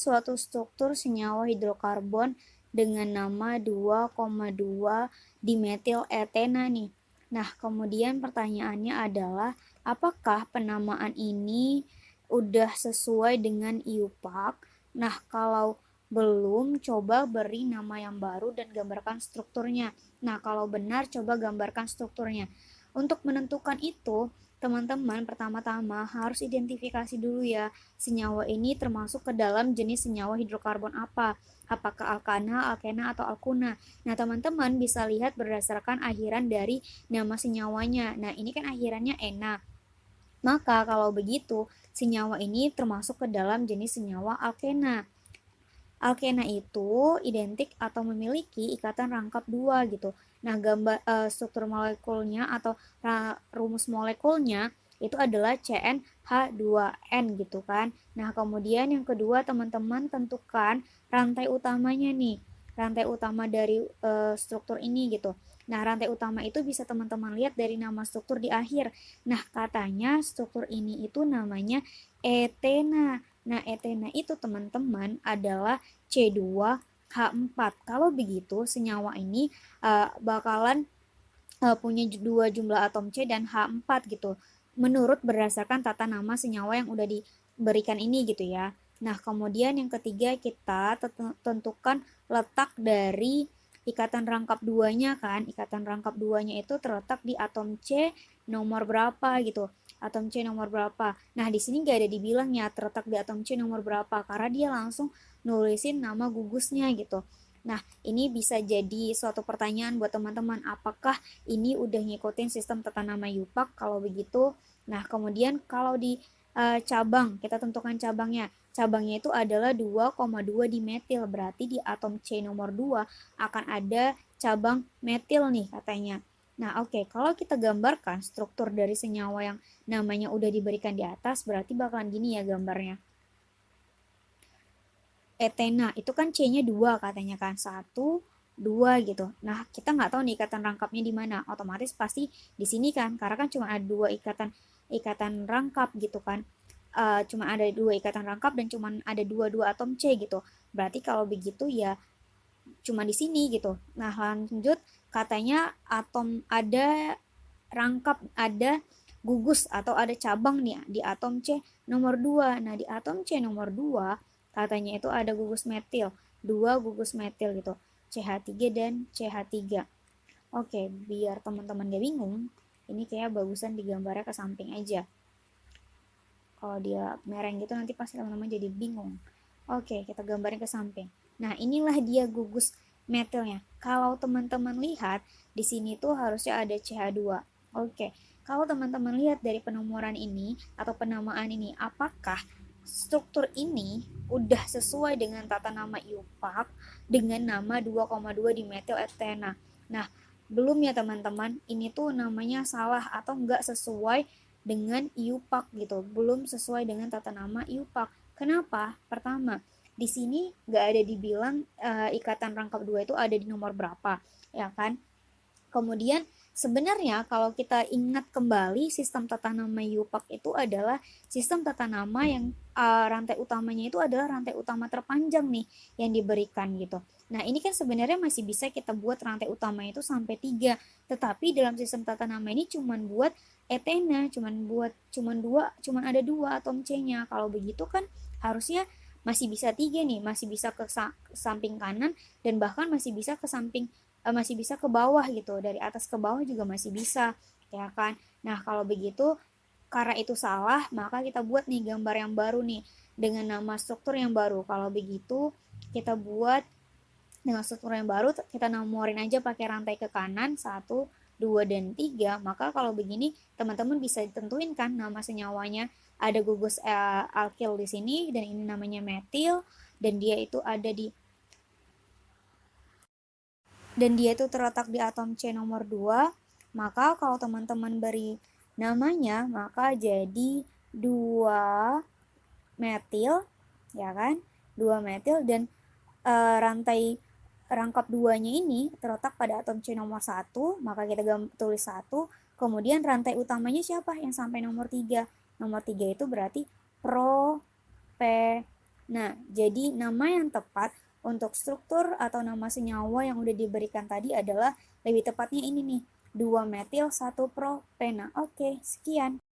suatu struktur senyawa hidrokarbon dengan nama 2,2 dimetil etena nih. Nah, kemudian pertanyaannya adalah apakah penamaan ini udah sesuai dengan IUPAC? Nah, kalau belum, coba beri nama yang baru dan gambarkan strukturnya. Nah, kalau benar, coba gambarkan strukturnya. Untuk menentukan itu, teman-teman pertama-tama harus identifikasi dulu ya, senyawa ini termasuk ke dalam jenis senyawa hidrokarbon apa. Apakah alkana, alkena, atau alkuna. Nah, teman-teman bisa lihat berdasarkan akhiran dari nama senyawanya. Nah, ini kan akhirannya ena. Maka kalau begitu, senyawa ini termasuk ke dalam jenis senyawa alkena. Alkena itu identik atau memiliki ikatan rangkap dua gitu. Nah, struktur molekulnya atau rumus molekulnya itu adalah CnH2n gitu kan. Nah, kemudian yang kedua teman-teman tentukan rantai utamanya nih. Rantai utama dari struktur ini gitu. Nah, rantai utama itu bisa teman-teman lihat dari nama struktur di akhir. Nah, katanya struktur ini itu namanya etena. Nah, etena itu teman-teman adalah C2H4. Kalau begitu, senyawa ini bakalan punya dua jumlah atom C dan H4 gitu. Menurut berdasarkan tata nama senyawa yang udah diberikan ini gitu ya. Nah, kemudian yang ketiga kita tentukan letak dari ikatan rangkap duanya kan. Ikatan rangkap duanya itu terletak di atom C nomor berapa gitu. Atom C nomor berapa. Nah, di sini gak ada dibilang ya terletak di atom C nomor berapa karena dia langsung nulisin nama gugusnya gitu. Nah, ini bisa jadi suatu pertanyaan buat teman-teman, apakah ini udah ngikutin sistem tata nama IUPAC? Kalau begitu, nah kemudian kalau di cabang, kita tentukan cabangnya. Cabangnya itu adalah 2,2 dimetil, berarti di atom C nomor 2 akan ada cabang metil nih katanya. Nah, oke, kalau kita gambarkan struktur dari senyawa yang namanya udah diberikan di atas, berarti bakalan gini ya gambarnya. Etena itu kan C-nya 2 katanya kan, 1, 2 gitu. Nah, kita nggak tahu nih ikatan rangkapnya di mana. Otomatis pasti di sini kan, karena kan cuma ada dua ikatan rangkap gitu kan. Cuma ada dua ikatan rangkap dan cuma ada dua atom C gitu. Berarti kalau begitu ya cuma di sini gitu. Nah, lanjut katanya atom ada rangkap, ada gugus atau ada cabang nih di atom C nomor 2. Nah, di atom C nomor 2 katanya itu ada gugus metil, dua gugus metil gitu. CH3 dan CH3. Oke, biar teman-teman gak bingung, ini kayak bagusan digambarnya ke samping aja. Kalau dia mereng gitu nanti pasti teman-teman jadi bingung. Oke, kita gambarin ke samping. Nah, inilah dia gugus metilnya. Kalau teman-teman lihat, di sini tuh harusnya ada CH2. Oke, kalau teman-teman lihat dari penomoran ini atau penamaan ini, apakah struktur ini udah sesuai dengan tata nama IUPAC dengan nama 2,2 dimetil etena. Nah, belum ya teman-teman, ini tuh namanya salah atau enggak sesuai dengan IUPAC gitu, belum sesuai dengan tata nama IUPAC. Kenapa? Pertama, di sini nggak ada dibilang ikatan rangkap dua itu ada di nomor berapa, ya kan? Kemudian sebenarnya kalau kita ingat kembali sistem tata nama IUPAC itu adalah sistem tata nama yang rantai utamanya itu adalah rantai utama terpanjang nih yang diberikan gitu. Nah, ini kan sebenarnya masih bisa kita buat rantai utama itu sampai 3, tetapi dalam sistem tata nama ini cuman buat etena, cuman ada 2 atom C-nya. Kalau begitu kan harusnya masih bisa 3 nih, masih bisa ke samping kanan dan bahkan masih bisa ke samping masih bisa ke bawah gitu, dari atas ke bawah juga masih bisa, ya kan. Nah, kalau begitu karena itu salah, maka kita buat nih gambar yang baru nih dengan nama struktur yang baru. Kalau begitu kita buat dengan struktur yang baru, kita nomorin aja pakai rantai ke kanan 1, 2, dan 3. Maka kalau begini teman-teman bisa ditentuin kan nama senyawanya. Ada gugus alkil di sini dan ini namanya metil dan dia itu terletak di atom C nomor 2. Maka kalau teman-teman beri namanya, maka jadi 2 metil, ya kan? 2 metil dan rantai rangkap duanya ini terletak pada atom C nomor 1, maka kita tulis 1. Kemudian rantai utamanya siapa? Yang sampai nomor 3. Nomor 3 itu berarti propenol. Nah, jadi nama yang tepat untuk struktur atau nama senyawa yang udah diberikan tadi adalah lebih tepatnya ini nih, 2 metil 1 propena. Oke, sekian.